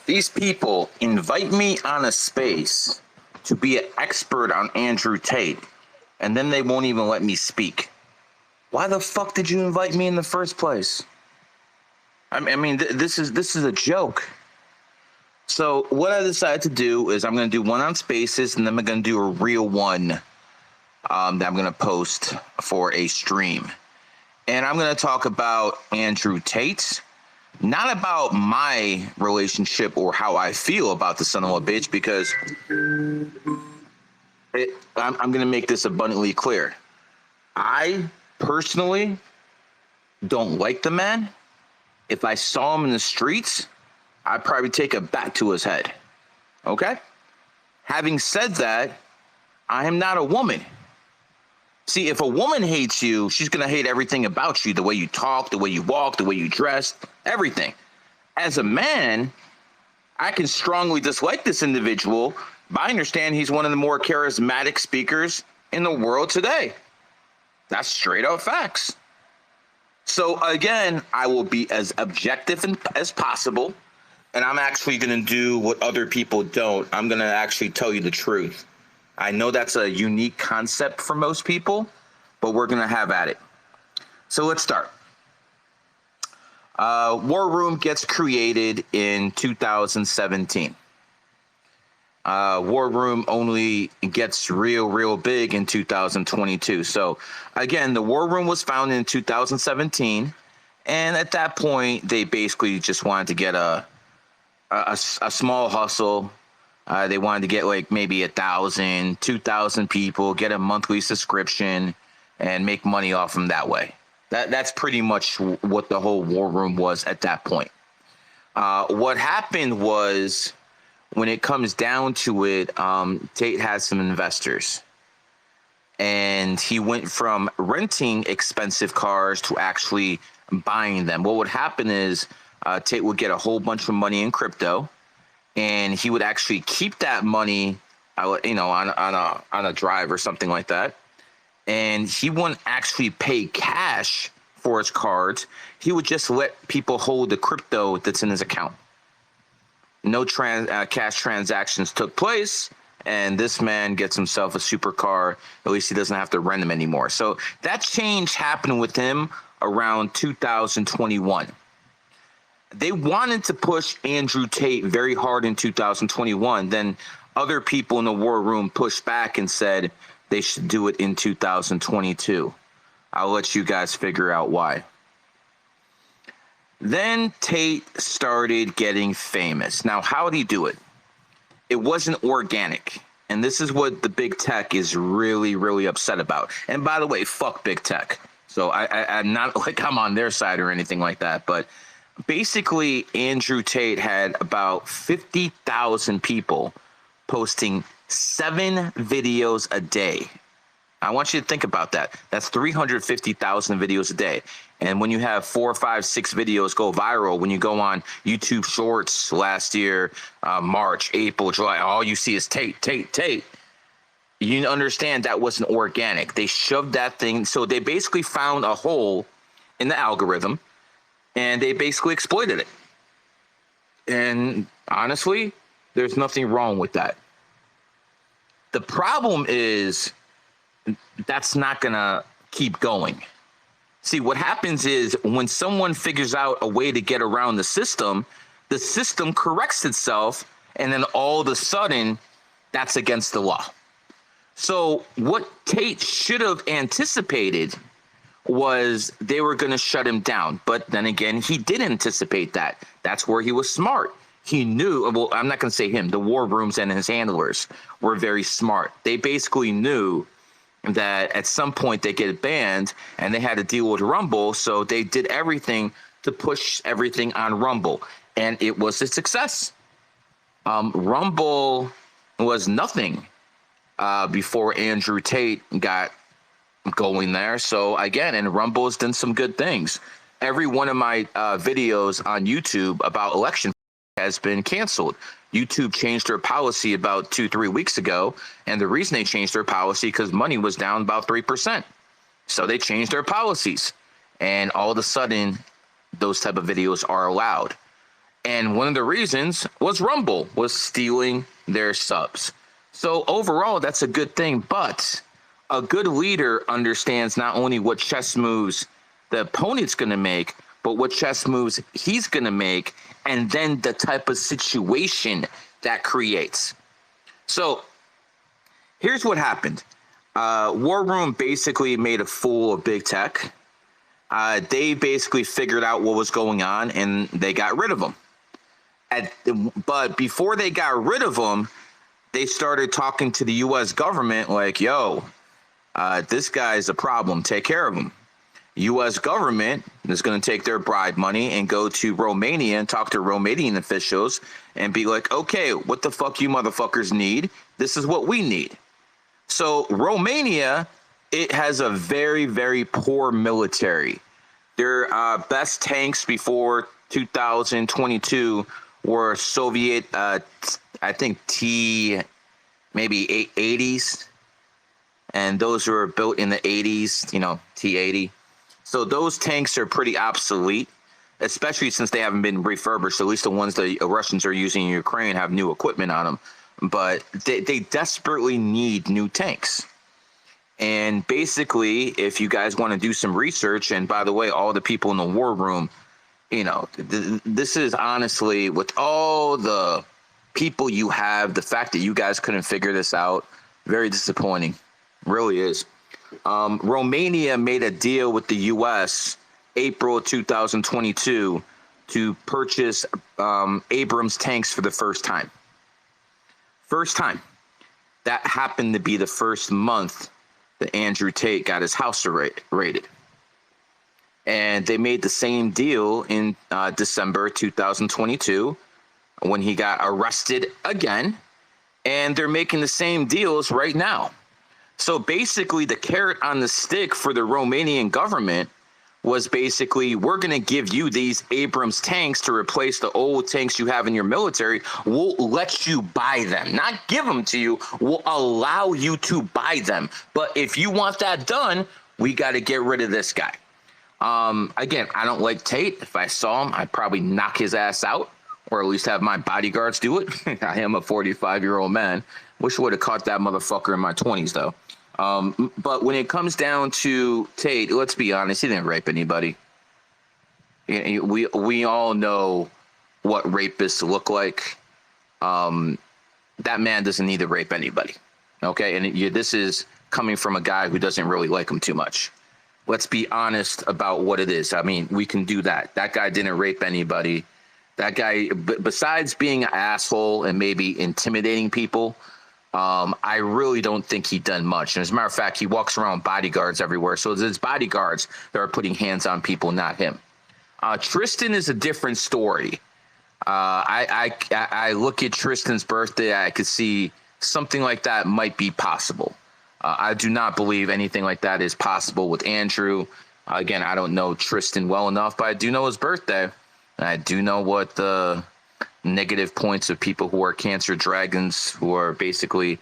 These people invite me on a space to be an expert on Andrew Tate, and then they won't even let me speak. Why the fuck did you invite me in the first place? This is a joke. So what I decided to do is I'm going to do one on Spaces, and then I'm going to do a real one that I'm going to post for a stream. And I'm going to talk about Andrew Tate, not about my relationship or how I feel about the son of a bitch, because I'm going to make this abundantly clear. I personally don't like the man. If I saw him in the streets, I'd probably take a bat to his head. Okay? Having said that, I am not a woman. See, if a woman hates you, she's going to hate everything about you, the way you talk, the way you walk, the way you dress, everything. As a man, I can strongly dislike this individual, but I understand he's one of the more charismatic speakers in the world today. That's straight up facts. So again, I will be as objective as possible, and I'm actually going to do what other people don't. I'm going to actually tell you the truth. I know that's a unique concept for most people, but we're going to have at it. So let's start. War Room gets created in 2017. War Room only gets real big in 2022. So again, the War Room was founded in 2017, and at that point, they basically just wanted to get a small hustle. They wanted to get like maybe 1,000, 2,000 people, get a monthly subscription, and make money off them that way. That's pretty much what the whole War Room was at that point. What happened was, when it comes down to it, Tate has some investors, and he went from renting expensive cars to actually buying them. What would happen is Tate would get a whole bunch of money in crypto, and he would actually keep that money, on a drive or something like that. And he wouldn't actually pay cash for his cards. He would just let people hold the crypto that's in his account. No cash transactions took place, and this man gets himself a supercar. At least he doesn't have to rent them anymore. So that change happened with him around 2021. They wanted to push Andrew Tate very hard in 2021. Then other people in the War Room pushed back and said they should do it in 2022. I'll let you guys figure out why. Then Tate started getting famous. Now, how did he do it? It wasn't organic. And this is what the big tech is really upset about. And by the way, fuck big tech. So I'm not like I'm on their side or anything like that. But basically, Andrew Tate had about 50,000 people posting 7 videos a day. I want you to think about that. That's 350,000 videos a day. And when you have 4, 5, 6 videos go viral, when you go on YouTube Shorts last year, March, April, July, all you see is Tate. You understand that wasn't organic. They shoved that thing. So they basically found a hole in the algorithm, and they basically exploited it. And honestly, there's nothing wrong with that. The problem is that's not going to keep going. See, what happens is when someone figures out a way to get around the system corrects itself, and then all of a sudden, that's against the law. So what Tate should have anticipated was they were going to shut him down. But then again, he did anticipate that. That's where he was smart. He knew, well, I'm not going to say him, the War Rooms and his handlers were very smart. They basically knew that at some point they get banned, and they had to deal with Rumble, so they did everything to push everything on Rumble, and it was a success. Rumble was nothing before Andrew Tate got going there. So again, and Rumble has done some good things. Every one of my videos on YouTube about election has been canceled. YouTube changed their policy about 2-3 weeks ago, and the reason they changed their policy because money was down about 3%. So they changed their policies, and all of a sudden, those type of videos are allowed. And one of the reasons was Rumble was stealing their subs. So overall, that's a good thing. But a good leader understands not only what chess moves the opponent's going to make, but what chess moves he's going to make, and then the type of situation that creates. So here's what happened. War Room basically made a fool of big tech. They basically figured out what was going on, and they got rid of him. But before they got rid of him, they started talking to the U.S. government like, yo, this guy's a problem. Take care of him. U.S. government is going to take their bribe money and go to Romania and talk to Romanian officials and be like, okay, what the fuck you motherfuckers need? This is what we need. So Romania, it has a very, very poor military. Their best tanks before 2022 were Soviet, I think maybe 80s. And those were built in the 80s, you know, T-80. So those tanks are pretty obsolete, especially since they haven't been refurbished. At least the ones the Russians are using in Ukraine have new equipment on them. But they desperately need new tanks. And basically, if you guys want to do some research, and by the way, all the people in the war room, you know, this is honestly, with all the people you have, the fact that you guys couldn't figure this out, very disappointing. Really is. Romania made a deal with the U.S. April 2022 to purchase Abrams tanks for the first time. First time. That happened to be the first month that Andrew Tate got his house raided. And they made the same deal in December 2022 when he got arrested again. And they're making the same deals right now. So basically, the carrot on the stick for the Romanian government was basically, we're going to give you these Abrams tanks to replace the old tanks you have in your military. We'll let you buy them, not give them to you. We'll allow you to buy them. But if you want that done, we got to get rid of this guy. Again, I don't like Tate. If I saw him, I'd probably knock his ass out, or at least have my bodyguards do it. I am a 45-year-old man. Wish I would have caught that motherfucker in my 20s, though. But when it comes down to Tate, let's be honest, he didn't rape anybody. We all know what rapists look like. That man doesn't need to rape anybody. Okay, and this is coming from a guy who doesn't really like him too much. Let's be honest about what it is. I mean, we can do that. That guy didn't rape anybody. That guy, besides being an asshole and maybe intimidating people, I really don't think he done much. And as a matter of fact, he walks around bodyguards everywhere. So it's his bodyguards that are putting hands on people, not him. Tristan is a different story. I look at Tristan's birthday. I could see something like that might be possible. I do not believe anything like that is possible with Andrew. Again, I don't know Tristan well enough, but I do know his birthday. And I do know what the negative points of people who are Cancer Dragons, who are basically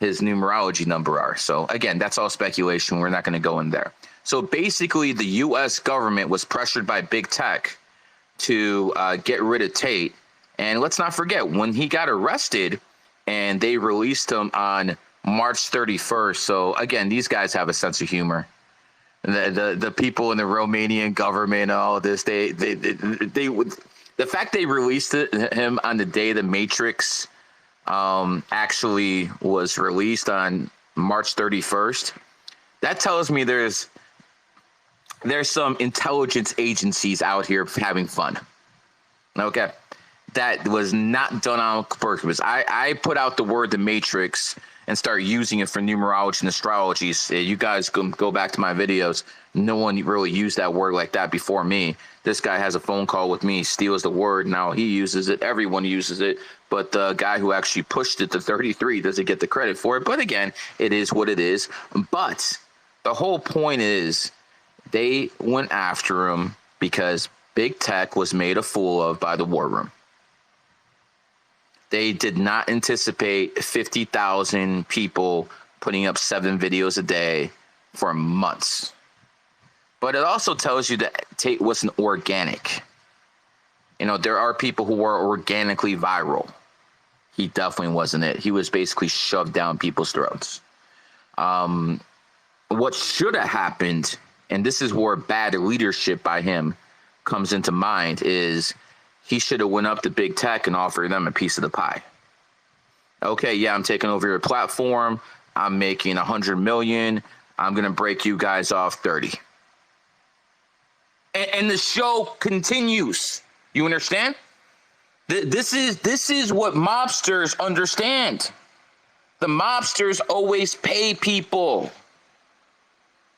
his numerology number are. So again, that's all speculation. We're not going to go in there. So basically, the U.S. government was pressured by big tech to get rid of Tate. And let's not forget, when he got arrested and they released him on March 31st. So again, these guys have a sense of humor. The people in the Romanian government, all this, they would. The fact they released him on the day the Matrix actually was released on March 31st, that tells me there's some intelligence agencies out here having fun. Okay, that was not done on purpose. I put out the word the Matrix and start using it for numerology and astrology. So you guys go back to my videos. No one really used that word like that before me. This guy has a phone call with me, steals the word. Now he uses it. Everyone uses it. But the guy who actually pushed it to 33 doesn't get the credit for it. But again, it is what it is. But the whole point is they went after him because big tech was made a fool of by the war room. They did not anticipate 50,000 people putting up 7 videos a day for months. But it also tells you that Tate wasn't organic. there are people who are organically viral. He definitely wasn't it. He was basically shoved down people's throats. What should have happened, and this is where bad leadership by him comes into mind, is he should have went up to big tech and offered them a piece of the pie. Okay, yeah, I'm taking over your platform. I'm making 100 million. I'm going to break you guys off 30. And the show continues. You understand? This is what mobsters understand. The mobsters always pay people.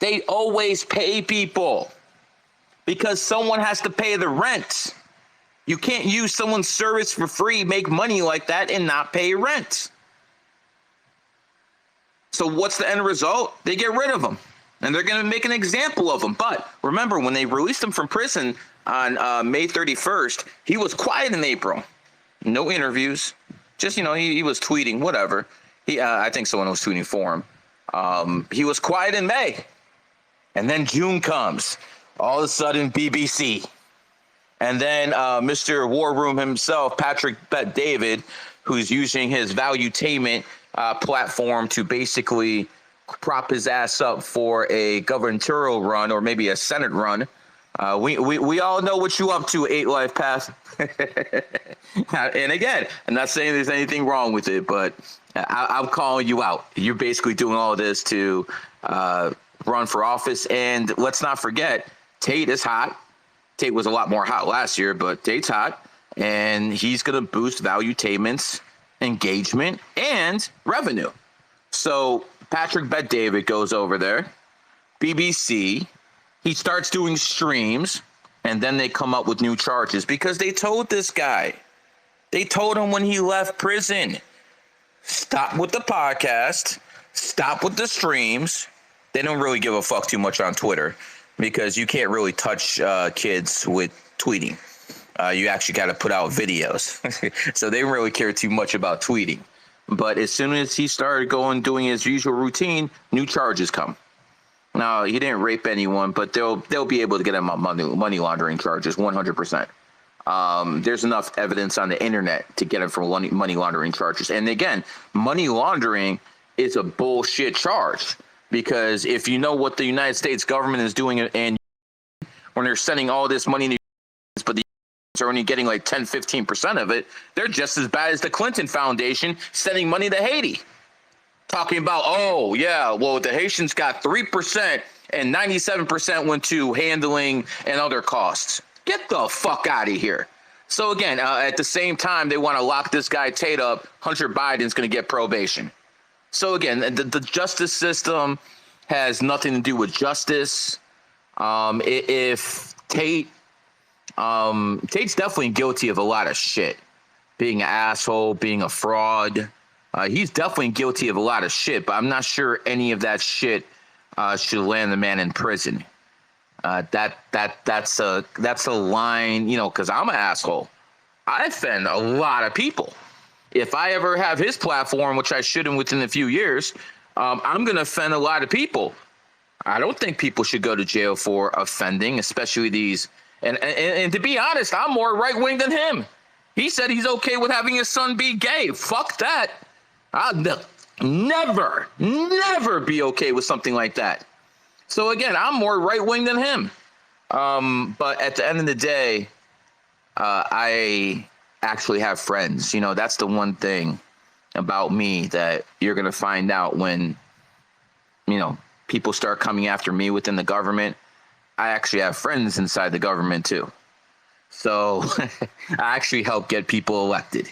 They always pay people because someone has to pay the rent. You can't use someone's service for free, make money like that, and not pay rent. So what's the end result? They get rid of them, and they're going to make an example of him. But remember, when they released him from prison on May 31st, he was quiet in April. No interviews. Just, he was tweeting, whatever. I think someone was tweeting for him. He was quiet in May. And then June comes. All of a sudden, BBC. And then Mr. War Room himself, Patrick Bet-David, who's using his Valuetainment platform to basically prop his ass up for a gubernatorial run or maybe a Senate run. We all know what you up to, 8 Life Path. And again, I'm not saying there's anything wrong with it, but I'm calling you out. You're basically doing all this to run for office. And let's not forget, Tate is hot. Tate was a lot more hot last year, but Tate's hot. And he's going to boost Valuetainment's engagement and revenue. So Patrick Bet-David goes over there, BBC. He starts doing streams, and then they come up with new charges because they told this guy. They told him when he left prison, stop with the podcast, stop with the streams. They don't really give a fuck too much on Twitter because you can't really touch kids with tweeting. You actually got to put out videos. So they don't really care too much about tweeting. But as soon as he started doing his usual routine, new charges come. Now, he didn't rape anyone, but they'll be able to get him on money laundering charges, 100%. There's enough evidence on the internet to get him for money laundering charges. And again, money laundering is a bullshit charge because if you know what the United States government is doing and when they're sending all this money to but the are only getting like 10, 15% of it, they're just as bad as the Clinton Foundation sending money to Haiti. Talking about, oh, yeah, well, the Haitians got 3% and 97% went to handling and other costs. Get the fuck out of here. So, again, at the same time, they want to lock this guy Tate up. Hunter Biden's going to get probation. So, again, the justice system has nothing to do with justice. If Tate's definitely guilty of a lot of shit. Being an asshole, being a fraud. He's definitely guilty of a lot of shit, but I'm not sure any of that shit should land the man in prison. That's a line, because I'm an asshole. I offend a lot of people. If I ever have his platform, which I shouldn't within a few years, I'm going to offend a lot of people. I don't think people should go to jail for offending, especially these. And to be honest, I'm more right wing than him. He said he's okay with having his son be gay. Fuck that. I'll never be okay with something like that. So again, I'm more right wing than him. But at the end of the day, I actually have friends. That's the one thing about me that you're going to find out when, people start coming after me within the government. I actually have friends inside the government too. So I actually help get people elected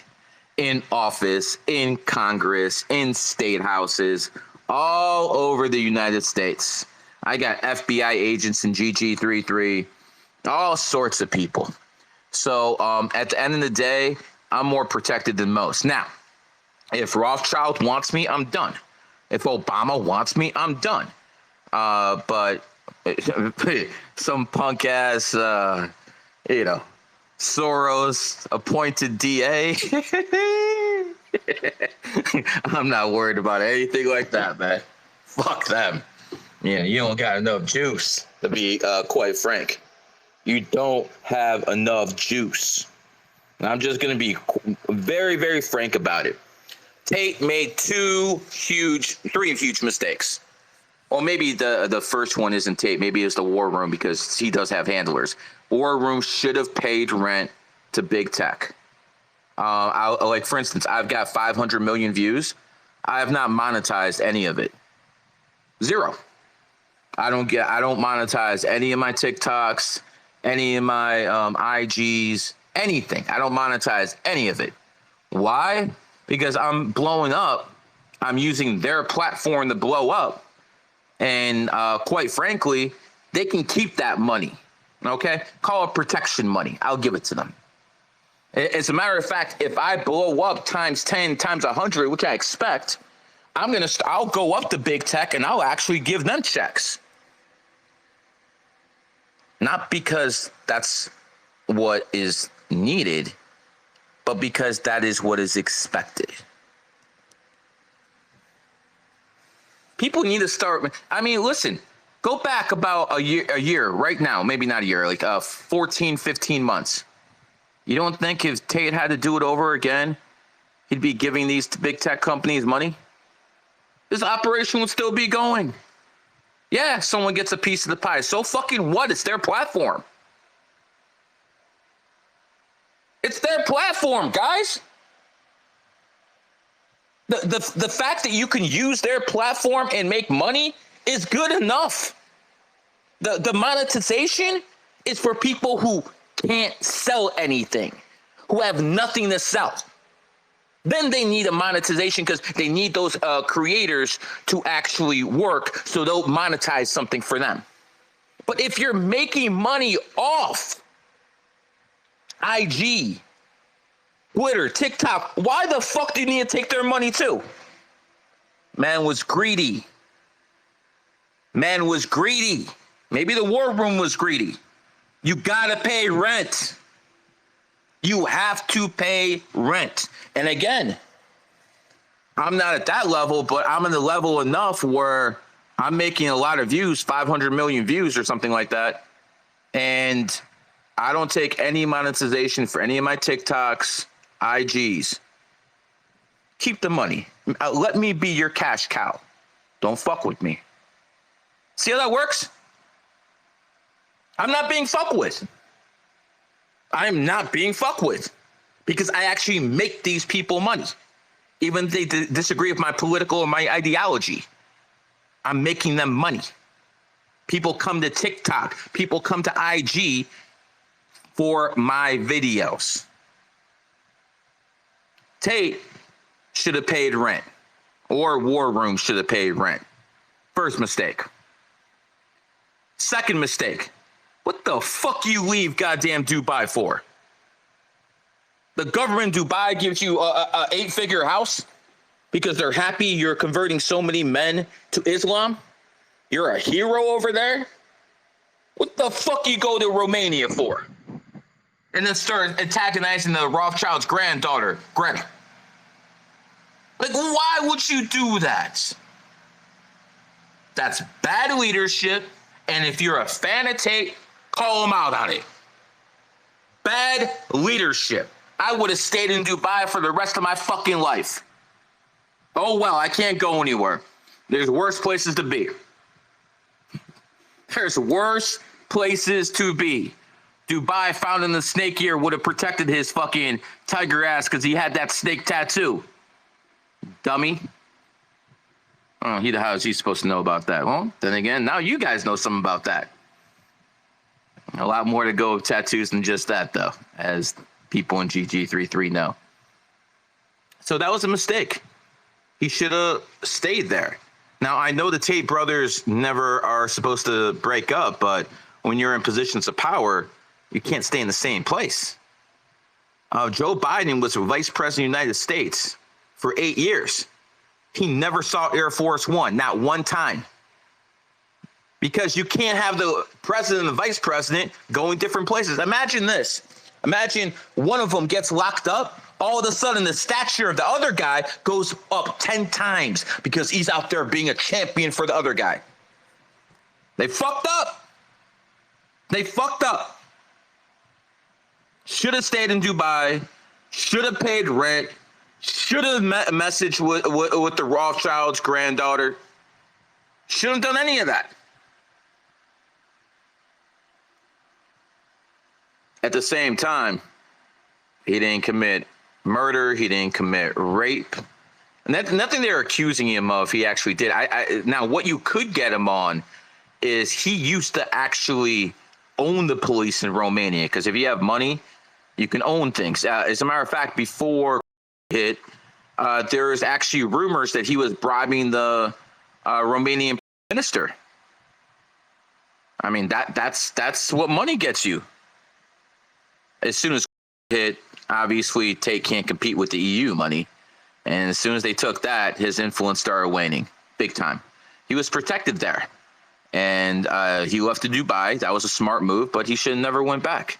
in office, in Congress, in state houses, all over the United States. I got FBI agents in GG33, all sorts of people. So at the end of the day, I'm more protected than most. Now, if Rothschild wants me, I'm done. If Obama wants me, I'm done. But some punk ass, Soros appointed DA. I'm not worried about anything like that, man. Fuck them. Yeah, you don't got enough juice, to be quite frank. You don't have enough juice. And I'm just going to be very, very frank about it. Tate made three huge mistakes. Well, maybe the first one isn't Tate. Maybe it's the War Room, because he does have handlers. War Room should have paid rent to big tech. Like, for instance, I've got 500 million views. I have not monetized any of it. Zero. I don't monetize any of my TikToks, any of my IGs, anything. I don't monetize any of it. Why? Because I'm blowing up. I'm using their platform to blow up. And quite frankly, they can keep that money. Okay? Call it protection money. I'll give it to them. As a matter of fact, if I blow up times 10, times 100, which I expect, I'll go up to big tech and I'll actually give them checks. Not because that's what is needed, but because that is what is expected. People need to start. I mean, listen, go back about a year right now, maybe not a year, like 14, 15 months. You don't think if Tate had to do it over again, he'd be giving these big tech companies money? This operation would still be going. Yeah, someone gets a piece of the pie. So fucking what? It's their platform. It's their platform, guys. The fact that you can use their platform and make money is good enough. The monetization is for people who can't sell anything, who have nothing to sell. Then they need a monetization because they need those creators to actually work, so they'll monetize something for them. But if you're making money off IG, Twitter, TikTok, why the fuck do you need to take their money too? Man was greedy. Man was greedy. Maybe the War Room was greedy. You gotta pay rent. You have to pay rent. And again, I'm not at that level, but I'm in the level enough where I'm making a lot of views, 500 million views or something like that. And I don't take any monetization for any of my TikToks, IGs. Keep the money. Let me be your cash cow. Don't fuck with me. See how that works? I'm not being fucked with. I am not being fucked with because I actually make these people money. Even if they disagree with my political or my ideology, I'm making them money. People come to TikTok. People come to IG for my videos. Tate should have paid rent, or War Room should have paid rent. First mistake. Second mistake. What the fuck you leave goddamn Dubai for? The government in Dubai gives you a 8-figure house because they're happy you're converting so many men to Islam? You're a hero over there? What the fuck you go to Romania for? And then start antagonizing the Rothschild's granddaughter, Greta. Like, why would you do that? That's bad leadership. And if you're a fan of Tate, call him out on it. Bad leadership. I would have stayed in Dubai for the rest of my fucking life. Oh, well, I can't go anywhere. There's worse places to be. There's worse places to be. Dubai found in the snake year would have protected his fucking tiger ass because he had that snake tattoo. Dummy. Oh, how is he supposed to know about that? Well, then again, now you guys know something about that. A lot more to go with tattoos than just that, though, as people in GG33 know. So that was a mistake. He should have stayed there. Now, I know the Tate brothers never are supposed to break up, but when you're in positions of power, you can't stay in the same place. Joe Biden was vice president of the United States for 8 years. He never saw Air Force One, not one time. Because you can't have the president and the vice president going different places. Imagine this. Imagine one of them gets locked up. All of a sudden, the stature of the other guy goes up 10 times because he's out there being a champion for the other guy. They fucked up. They fucked up. Should have stayed in Dubai. should have paid rent, should have messaged with the Rothschild's granddaughter, shouldn't have done any of that. At the same time, he didn't commit murder, he didn't commit rape. Nothing they're accusing him of, he actually did. Now, what you could get him on is he used to actually own the police in Romania, because if you have money, you can own things. As a matter of fact, before hit, there was actually rumors that he was bribing the Romanian minister. I mean, that's what money gets you. As soon as hit, obviously Tate can't compete with the EU money. And as soon as they took that, his influence started waning big time. He was protected there. And he left to Dubai. That was a smart move, but he should have never went back.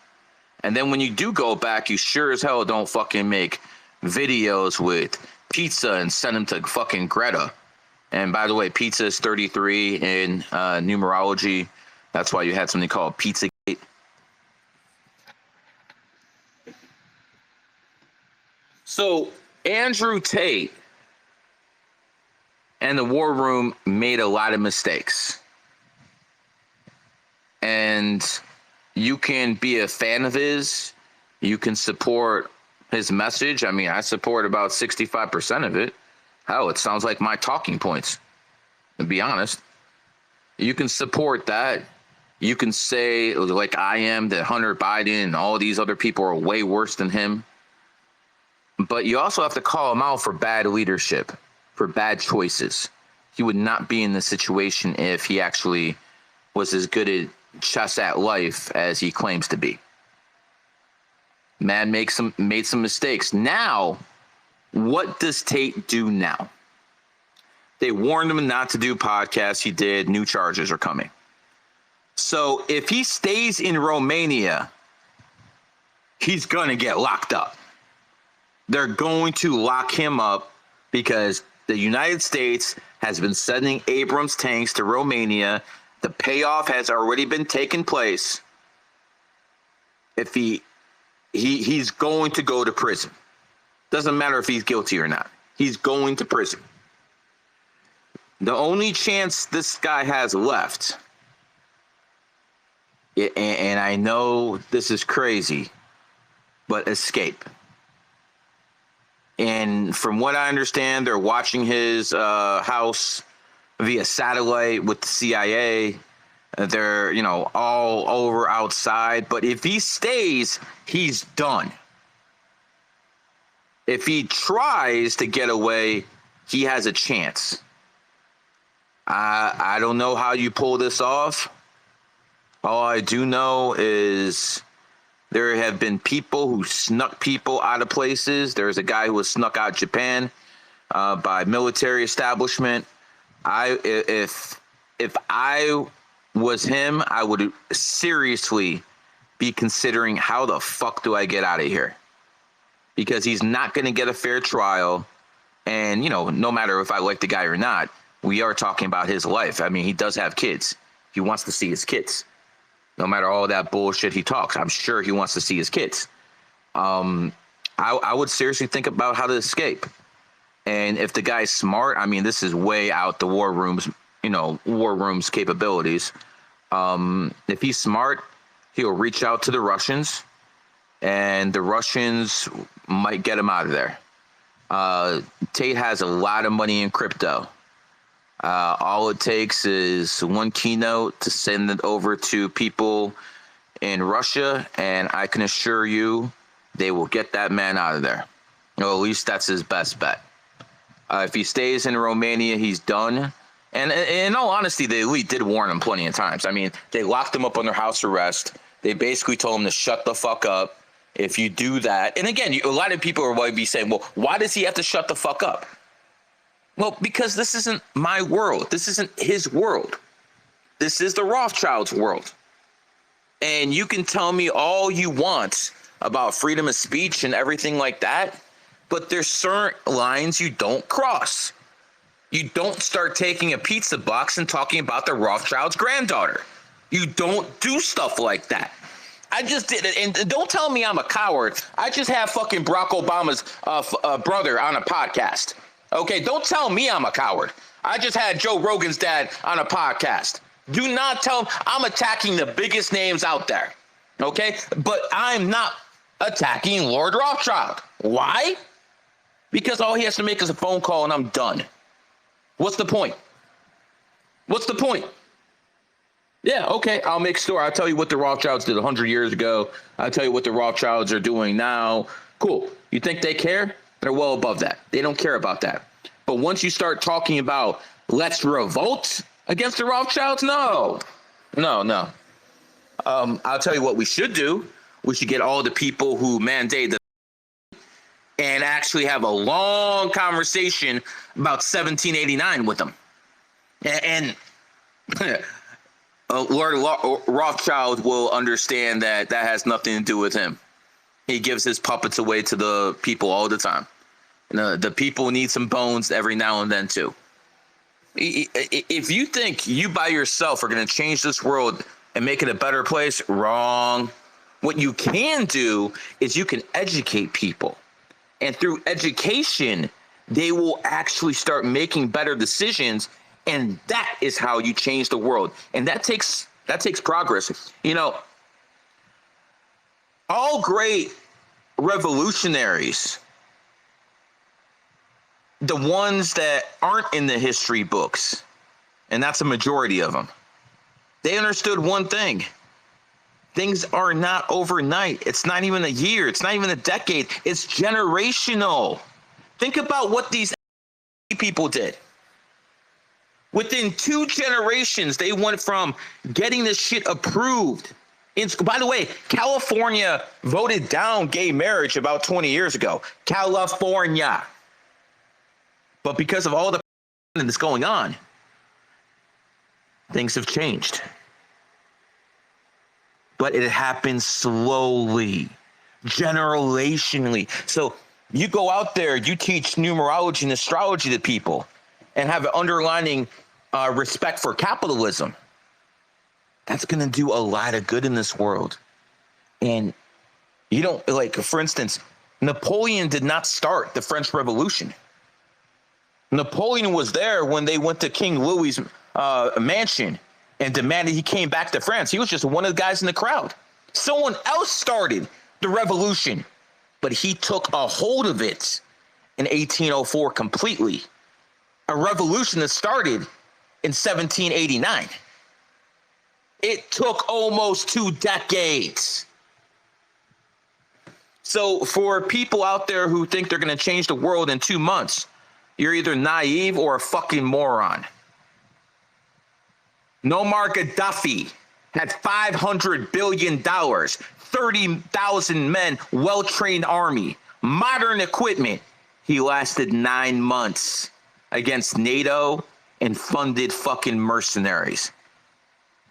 And then when you do go back, you sure as hell don't fucking make videos with pizza and send them to fucking Greta. And by the way, pizza is 33 in numerology. That's why you had something called Pizzagate. So Andrew Tate and the War Room made a lot of mistakes. And you can be a fan of his. You can support his message. I mean, I support about 65% of it. Hell, it sounds like my talking points, to be honest. You can support that. You can say, like I am, that Hunter Biden and all these other people are way worse than him. But you also have to call him out for bad leadership, for bad choices. He would not be in this situation if he actually was as good at chess at life as he claims to be. Man made some mistakes. Now, what does Tate do now? They warned him not to do podcasts. He did. New charges are coming. So if he stays in Romania, he's going to get locked up. They're going to lock him up because the United States has been sending Abrams tanks to Romania. The payoff has already been taken place. If he's going to go to prison. Doesn't matter if he's guilty or not. He's going to prison. The only chance this guy has left, and I know this is crazy, but escape. And from what I understand, they're watching his house via satellite with the CIA. They're, all over outside. But if he stays, he's done. If he tries to get away, he has a chance. I don't know how you pull this off. All I do know is there have been people who snuck people out of places. There's a guy who was snuck out Japan by military establishment. If I was him, I would seriously be considering, how the fuck do I get out of here? Because he's not going to get a fair trial. And, no matter if I like the guy or not, we are talking about his life. I mean, he does have kids. He wants to see his kids. No matter all that bullshit he talks, I'm sure he wants to see his kids. I would seriously think about how to escape. And if the guy's smart, I mean, this is way out the war room's capabilities. If he's smart, he'll reach out to the Russians, and the Russians might get him out of there. Tate has a lot of money in crypto. All it takes is one keynote to send it over to people in Russia, and I can assure you they will get that man out of there. Or at least that's his best bet. If he stays in Romania, he's done. And in all honesty, the elite did warn him plenty of times. I mean, they locked him up under house arrest. They basically told him to shut the fuck up. If you do that, and again, a lot of people are going to be saying, well, why does he have to shut the fuck up? Well, because this isn't my world. This isn't his world. This is the Rothschild's world. And you can tell me all you want about freedom of speech and everything like that, but there's certain lines you don't cross. You don't start taking a pizza box and talking about the Rothschild's granddaughter. You don't do stuff like that. I just did it. And don't tell me I'm a coward. I just have fucking Barack Obama's brother on a podcast. Okay, don't tell me I'm a coward. I just had Joe Rogan's dad on a podcast. Do not tell I'm attacking the biggest names out there. Okay, but I'm not attacking Lord Rothschild. Why? Because all he has to make is a phone call and I'm done. What's the point? What's the point? Yeah, okay, I'll make sure. I'll tell you what the Rothschilds did 100 years ago. I'll tell you what the Rothschilds are doing now. Cool. You think they care? They're well above that. They don't care about that. But once you start talking about let's revolt against the Rothschilds, no. I'll tell you what we should do. We should get all the people who mandate the and actually have a long conversation about 1789 with them. And Lord Rothschild will understand that that has nothing to do with him. He gives his puppets away to the people all the time. The people need some bones every now and then too. If you think you by yourself are going to change this world and make it a better place, wrong. What you can do is you can educate people. And through education, they will actually start making better decisions. And that is how you change the world. And that takes progress. You know, all great revolutionaries, the ones that aren't in the history books, and that's a majority of them, they understood one thing. Things are not overnight. It's not even a year. It's not even a decade. It's generational. Think about what these people did. Within 2 generations, they went from getting this shit approved. By the way, California voted down gay marriage about 20 years ago. California. But because of all the that's going on, things have changed. But it happens slowly, generationally. So you go out there, you teach numerology and astrology to people and have an underlining respect for capitalism. That's going to do a lot of good in this world. And you don't, like, for instance, Napoleon did not start the French Revolution. Napoleon was there when they went to King Louis's mansion and demanded he came back to France. He was just one of the guys in the crowd. Someone else started the revolution, but he took a hold of it in 1804 completely. A revolution that started in 1789. It took almost 2 decades. So for people out there who think they're going to change the world in 2 months, you're either naive or a fucking moron. Muammar Gaddafi had $500 billion, 30,000 men, well-trained army, modern equipment. He lasted 9 months against NATO and funded fucking mercenaries.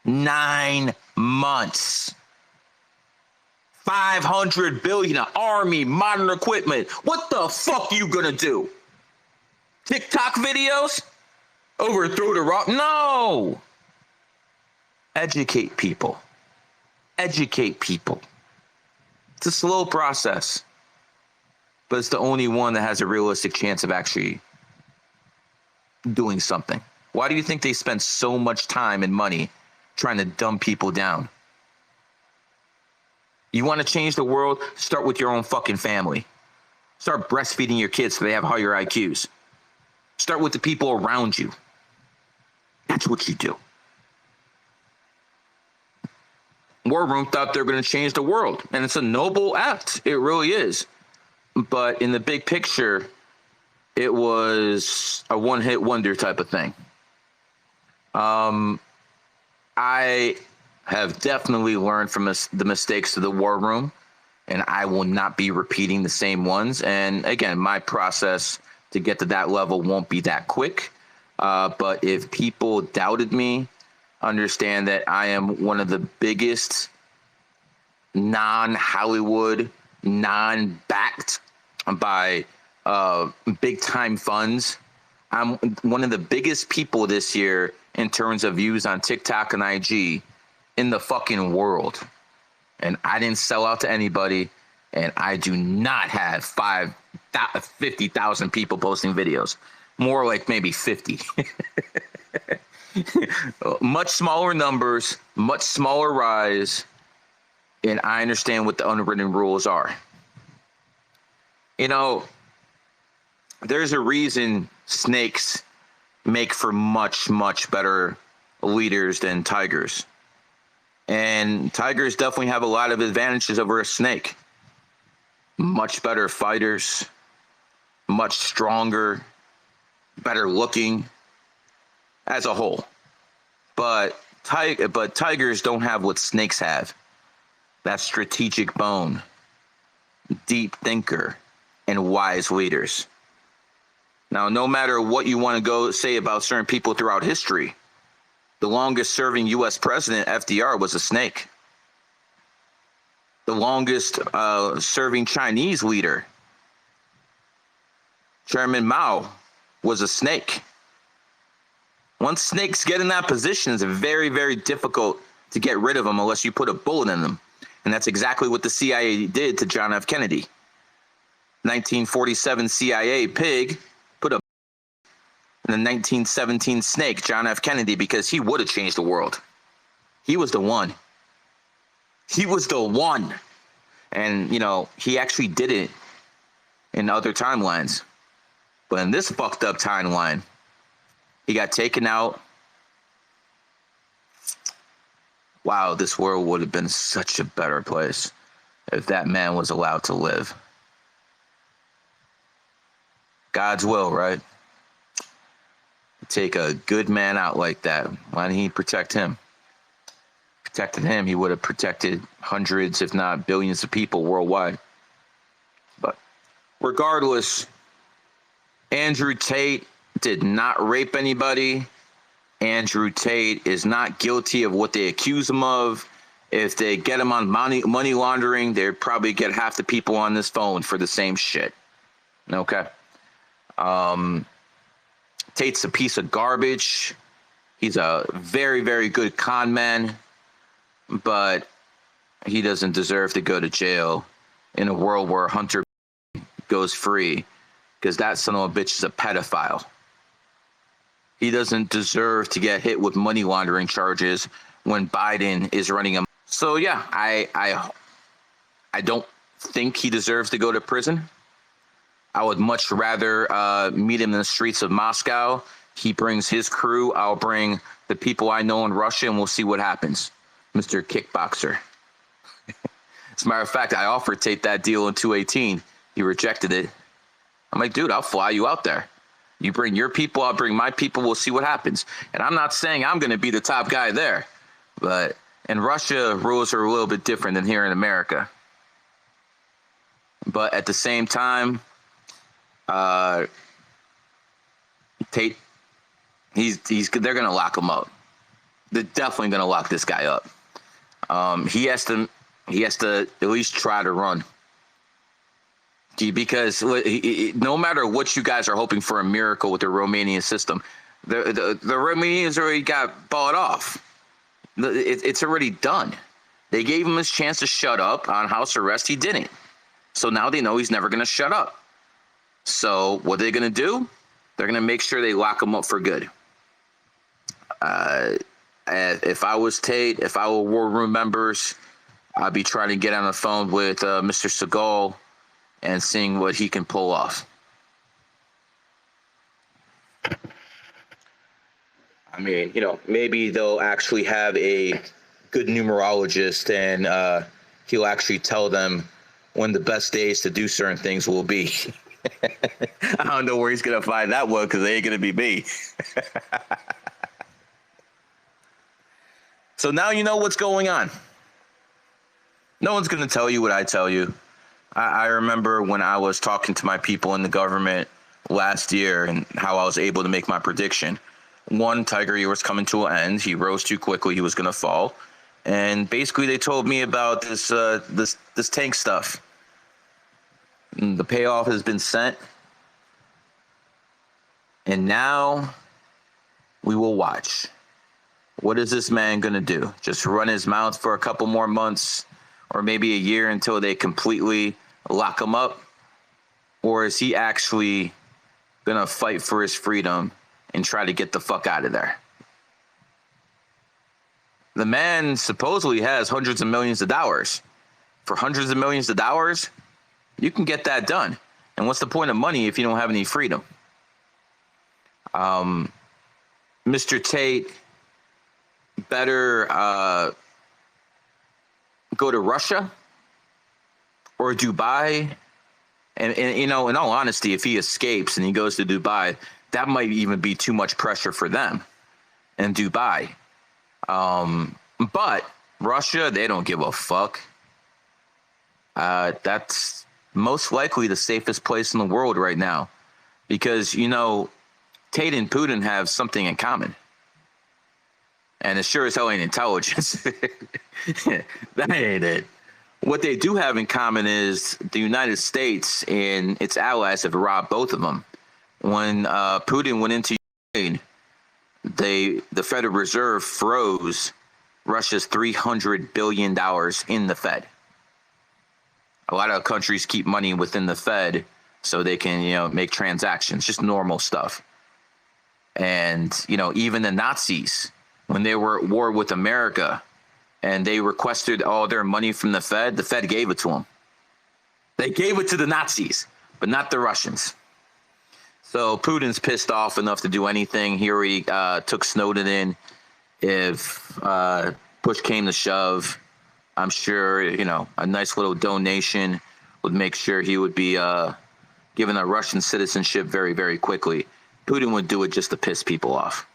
9 months. 500 billion, an army, modern equipment. What the fuck you gonna do? TikTok videos? Overthrow the rock? No. Educate people. Educate people. It's a slow process, but it's the only one that has a realistic chance of actually doing something. Why do you think they spend so much time and money trying to dumb people down? You want to change the world? Start with your own fucking family. Start breastfeeding your kids so they have higher IQs. Start with the people around you. That's what you do. War Room thought they're going to change the world, and it's a noble act. It really is. But in the big picture, it was a one-hit wonder type of thing. I have definitely learned from the mistakes of the War Room, and I will not be repeating the same ones. And again, my process to get to that level won't be that quick. But if people doubted me, understand that I am one of the biggest non-Hollywood, non-backed by big-time funds. I'm one of the biggest people this year in terms of views on TikTok and IG in the fucking world. and I didn't sell out to anybody, and I do not have 50,000 people posting videos. More like maybe 50. Much smaller numbers, much smaller rise, and I understand what the unwritten rules are. You know, there's a reason snakes make for much, much better leaders than tigers. And tigers definitely have a lot of advantages over a snake. Much better fighters, much stronger, better looking as a whole. But tigers don't have what snakes have. That strategic bone, deep thinker, and wise leaders. Now, no matter what you want to go say about certain people throughout history, the longest serving U.S. president, FDR, was a snake. The longest serving Chinese leader, Chairman Mao, was a snake. Once snakes get in that position, it's very, very difficult to get rid of them unless you put a bullet in them. And that's exactly what the CIA did to John F. Kennedy. 1947 CIA pig put a in the 1917 snake, John F. Kennedy, because he would have changed the world. He was the one. He was the one. And, you know, he actually did it in other timelines. But in this fucked up timeline, he got taken out. Wow, this world would have been such a better place if that man was allowed to live. God's will, right? Take a good man out like that. Why didn't he protect him? Protected him, he would have protected hundreds, if not billions of people worldwide. But regardless, Andrew Tate did not rape anybody. Andrew Tate is not guilty of what they accuse him of. If they get him on money laundering, they'd probably get half the people on this phone for the same shit. Okay. Tate's a piece of garbage. He's a very, very good con man, but he doesn't deserve to go to jail in a world where Hunter goes free, because that son of a bitch is a pedophile. He doesn't deserve to get hit with money laundering charges when Biden is running him. So yeah, I don't think he deserves to go to prison. I would much rather meet him in the streets of Moscow. He brings his crew. I'll bring the people I know in Russia, and we'll see what happens, Mr. Kickboxer. As a matter of fact, I offered Tate that deal in 2018. He rejected it. I'm like, dude, I'll fly you out there. You bring your people, I'll bring my people. We'll see what happens. And I'm not saying I'm going to be the top guy there, but in Russia, rules are a little bit different than here in America. But at the same time, Tate, they're gonna lock him up. They're definitely gonna lock this guy up. He has to at least try to run, because no matter what you guys are hoping for a miracle with the Romanian system, the Romanians already got bought off. It's already done. They gave him his chance to shut up on house arrest. He didn't. So now they know he's never gonna shut up. So what are they going to do? They're going to make sure they lock him up for good. If I was Tate, if I were war room members, I'd be trying to get on the phone with Mr. Seagal and seeing what he can pull off. I mean, you know, maybe they'll actually have a good numerologist, and he'll actually tell them when the best days to do certain things will be. I don't know where he's going to find that one, because they ain't going to be me. So now you know what's going on. No one's going to tell you what I tell you. I remember when I was talking to my people in the government last year and how I was able to make my prediction. One, Tiger year was coming to an end. He rose too quickly. He was going to fall. And basically they told me about this tank stuff. The payoff has been sent. And now we will watch. What is this man going to do? Just run his mouth for a couple more months? or maybe a year until they completely lock him up? Or is he actually going to fight for his freedom and try to get the fuck out of there? The man supposedly has hundreds of millions of dollars. For hundreds of millions of dollars, you can get that done. And what's the point of money if you don't have any freedom? Mr. Tate better go to Russia or Dubai. And, you know, in all honesty, if he escapes and he goes to Dubai, that might even be too much pressure for them in Dubai. But Russia, they don't give a fuck. That's most likely the safest place in the world right now, because, you know, Tate and Putin have something in common. And it sure as hell ain't intelligence. That ain't it. What they do have in common is the United States and its allies have robbed both of them. When Putin went into Ukraine, the Federal Reserve froze Russia's $300 billion in the Fed. A lot of countries keep money within the Fed so they can, you know, make transactions, just normal stuff. And, you know, even the Nazis, when they were at war with America and they requested all their money from the Fed gave it to them. They gave it to the Nazis, but not the Russians. So Putin's pissed off enough to do anything. He already took Snowden in. If push came to shove, I'm sure, you know, a nice little donation would make sure he would be given a Russian citizenship very, very quickly. Putin would do it just to piss people off.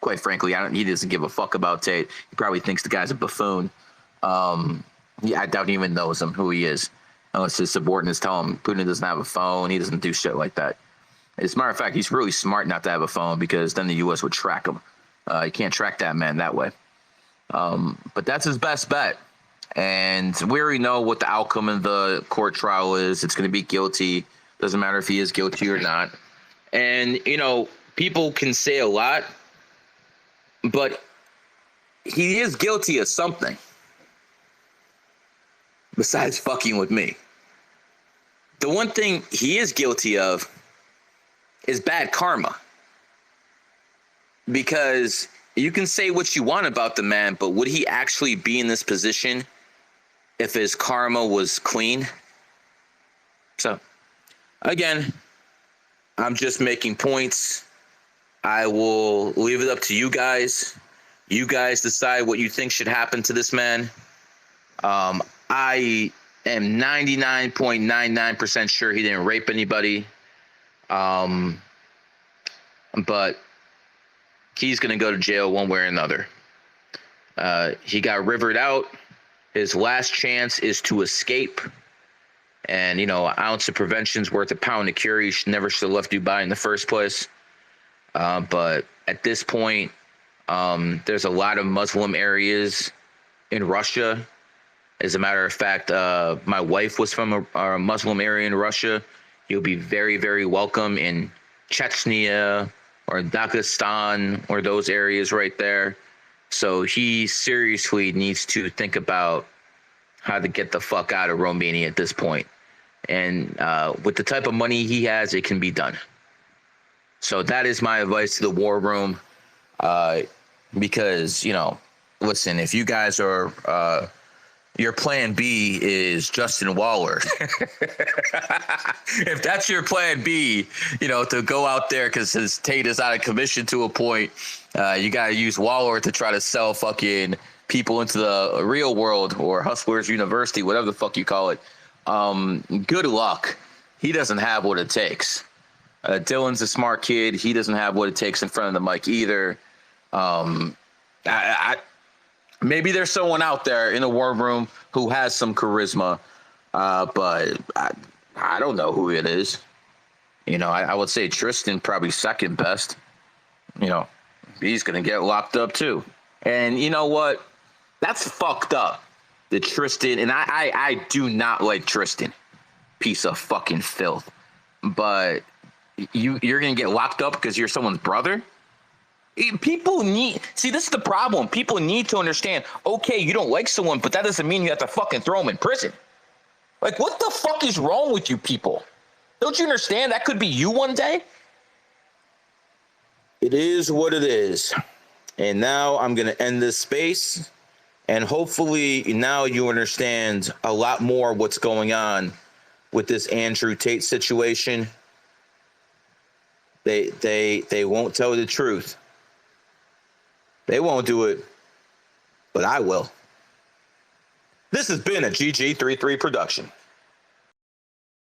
Quite frankly, he doesn't give a fuck about Tate. He probably thinks the guy's a buffoon. I doubt he even knows him, who he is, unless his subordinates tell him Putin doesn't have a phone. He doesn't do shit like that. As a matter of fact, he's really smart not to have a phone, because then the U.S. would track him. You can't track that man that way. But that's his best bet. And we already know what the outcome of the court trial is. It's going to be guilty. Doesn't matter if he is guilty or not. And, you know, people can say a lot, but he is guilty of something besides fucking with me. The one thing he is guilty of is bad karma. Because you can say what you want about the man, but would he actually be in this position if his karma was clean? So, again, I'm just making points. I will leave it up to you guys. You guys decide what you think should happen to this man. I am 99.99% sure he didn't rape anybody. But he's going to go to jail one way or another. He got rivered out. His last chance is to escape. And, you know, an ounce of prevention is worth a pound of cure. He never should have left Dubai in the first place. But at this point, there's a lot of Muslim areas in Russia. As a matter of fact, my wife was from a Muslim area in Russia. He'll be very, very welcome in Chechnya or Dagestan or those areas right there. So he seriously needs to think about how to get the fuck out of Romania at this point. And with the type of money he has, it can be done. So that is my advice to the war room. Because, you know, listen, if you guys are, your plan B is Justin Waller. If that's your plan B, you know, to go out there because his Tate is out of commission to a point, you got to use Waller to try to sell fucking people into the real world, or Hustlers University, whatever the fuck you call it. Good luck. He doesn't have what it takes. Dylan's a smart kid. He doesn't have what it takes in front of the mic either. Maybe there's someone out there in the war room who has some charisma, but I don't know who it is. You know, I would say Tristan probably second best. You know, he's going to get locked up too. And you know what? That's fucked up. The Tristan, and I do not like Tristan. Piece of fucking filth. But you're going to get locked up because you're someone's brother? People need, see, this is the problem. People need to understand, okay, you don't like someone, but that doesn't mean you have to fucking throw them in prison. Like, what the fuck is wrong with you people? Don't you understand that could be you one day? It is what it is. And now I'm going to end this space. And hopefully now you understand a lot more what's going on with this Andrew Tate situation. They won't tell the truth. They won't do it, but I will. This has been a GG33 production.